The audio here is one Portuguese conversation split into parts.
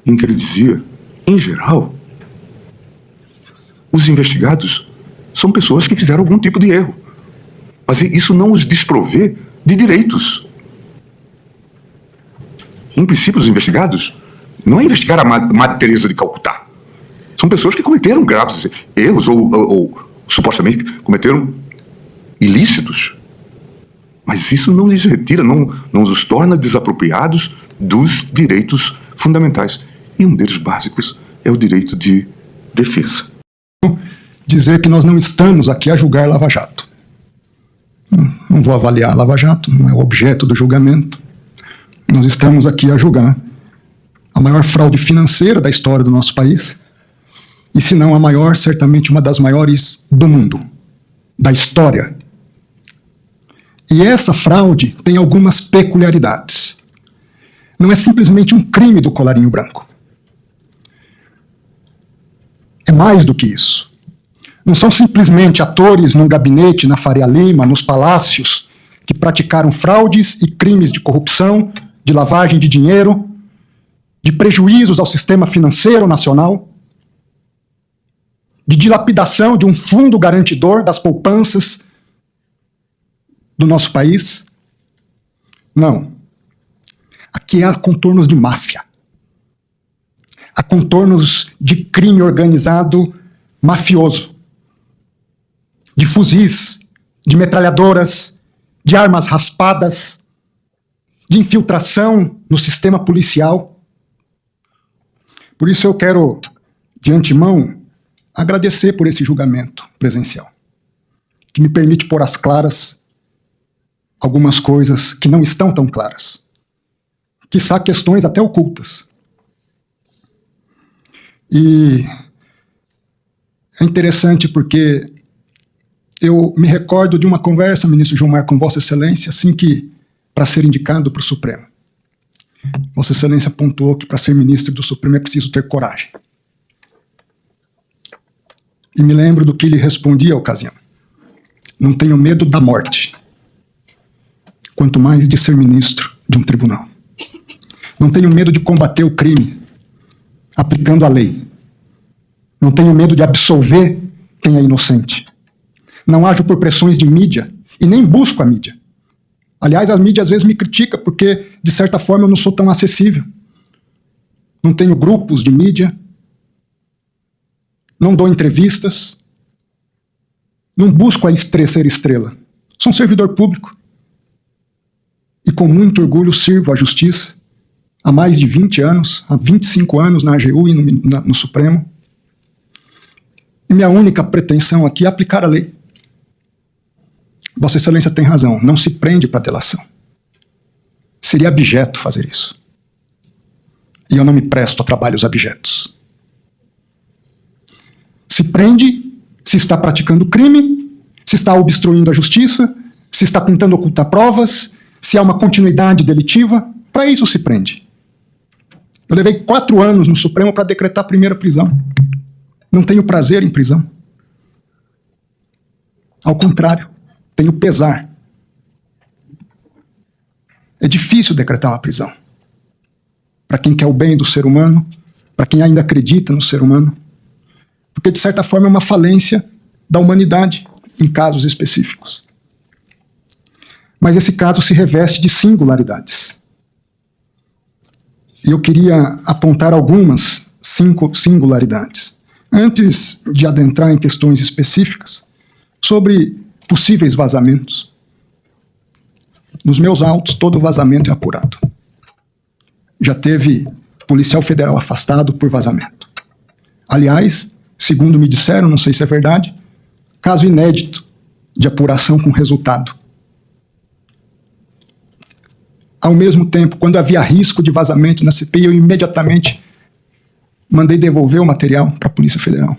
em que ele dizia, em geral, os investigados são pessoas que fizeram algum tipo de erro. Mas isso não os desprovê de direitos. Em princípio, os investigados não é investigar a Madre Teresa de Calcutá. São pessoas que cometeram graves erros ou supostamente cometeram ilícitos. Mas isso não lhes retira, não os torna desapropriados dos direitos fundamentais. E um deles básicos é o direito de defesa. Dizer que nós não estamos aqui a julgar Lava Jato. Não vou avaliar Lava Jato, não é o objeto do julgamento. Nós estamos aqui a julgar a maior fraude financeira da história do nosso país, e se não a maior, certamente uma das maiores do mundo, da história. E essa fraude tem algumas peculiaridades. Não é simplesmente um crime do colarinho branco. É mais do que isso. Não são simplesmente atores num gabinete na Faria Lima, nos palácios, que praticaram fraudes e crimes de corrupção, de lavagem de dinheiro, de prejuízos ao sistema financeiro nacional, de dilapidação de um fundo garantidor das poupanças do nosso país. Não. Aqui há contornos de máfia. Há contornos de crime organizado mafioso, de fuzis, de metralhadoras, de armas raspadas, de infiltração no sistema policial. Por isso eu quero, de antemão, agradecer por esse julgamento presencial, que me permite pôr às claras algumas coisas que não estão tão claras, quiçá questões até ocultas. E é interessante porque eu me recordo de uma conversa, ministro Gilmar, com Vossa Excelência, assim que, para ser indicado para o Supremo. Vossa Excelência pontuou que para ser ministro do Supremo é preciso ter coragem. E me lembro do que lhe respondi à ocasião. Não tenho medo da morte, quanto mais de ser ministro de um tribunal. Não tenho medo de combater o crime, aplicando a lei. Não tenho medo de absolver quem é inocente. Não ajo por pressões de mídia e nem busco a mídia. Aliás, a mídia às vezes me critica porque, de certa forma, eu não sou tão acessível. Não tenho grupos de mídia, não dou entrevistas, não busco a ser estrela. Sou um servidor público e com muito orgulho sirvo à justiça há mais de 20 anos, há 25 anos na AGU e no Supremo. E minha única pretensão aqui é aplicar a lei. Vossa Excelência tem razão, não se prende para delação. Seria abjeto fazer isso. E eu não me presto a trabalhos abjetos. Se prende se está praticando crime, se está obstruindo a justiça, se está tentando ocultar provas, se há uma continuidade delitiva, para isso se prende. Eu levei 4 anos no Supremo para decretar a primeira prisão. Não tenho prazer em prisão. Ao contrário, tenho pesar. É difícil decretar uma prisão. Para quem quer o bem do ser humano, para quem ainda acredita no ser humano, porque de certa forma é uma falência da humanidade em casos específicos. Mas esse caso se reveste de singularidades. E eu queria apontar algumas 5 singularidades. Antes de adentrar em questões específicas, sobre possíveis vazamentos. Nos meus autos, todo vazamento é apurado. Já teve policial federal afastado por vazamento. Aliás, segundo me disseram, não sei se é verdade, caso inédito de apuração com resultado. Ao mesmo tempo, quando havia risco de vazamento na CPI, eu imediatamente mandei devolver o material para a Polícia Federal,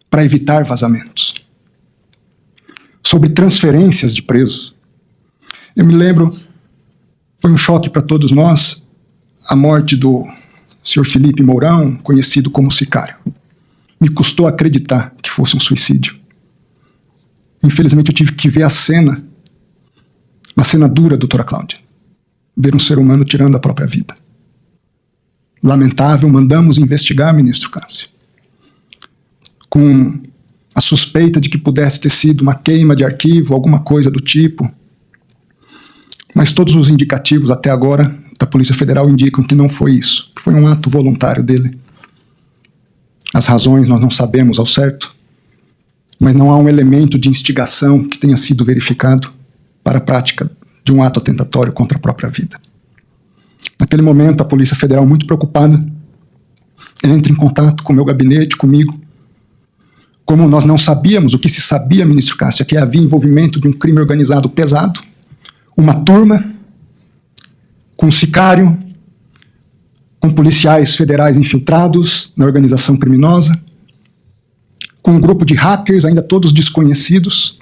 para evitar vazamentos. Sobre transferências de presos. Eu me lembro, foi um choque para todos nós, a morte do Sr. Felipe Mourão, conhecido como Sicário. Me custou acreditar que fosse um suicídio. Infelizmente eu tive que ver a cena, uma cena dura, doutora Cláudia. Ver um ser humano tirando a própria vida. lamentável, mandamos investigar, ministro Câncio, com a suspeita de que pudesse ter sido uma queima de arquivo, alguma coisa do tipo. Mas todos os indicativos até agora da Polícia Federal indicam que não foi isso, que foi um ato voluntário dele. As razões nós não sabemos ao certo, mas não há um elemento de instigação que tenha sido verificado para a prática de um ato atentatório contra a própria vida. Naquele momento, a Polícia Federal, muito preocupada, entra em contato com o meu gabinete, comigo. Como nós não sabíamos o que se sabia, ministro Cássio, é que havia envolvimento de um crime organizado pesado, uma turma com sicário, com policiais federais infiltrados na organização criminosa, com um grupo de hackers ainda todos desconhecidos.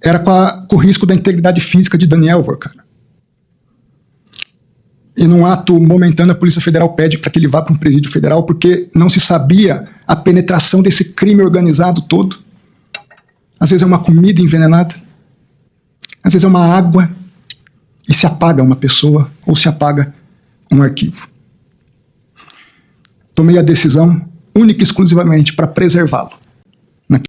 Era com o risco da integridade física de Daniel Elver, cara. E num ato momentâneo, a Polícia Federal pede para que ele vá para um presídio federal porque não se sabia a penetração desse crime organizado todo. Às vezes é uma comida envenenada, às vezes é uma água, e se apaga uma pessoa ou se apaga um arquivo. Tomei a decisão única e exclusivamente para preservá-lo.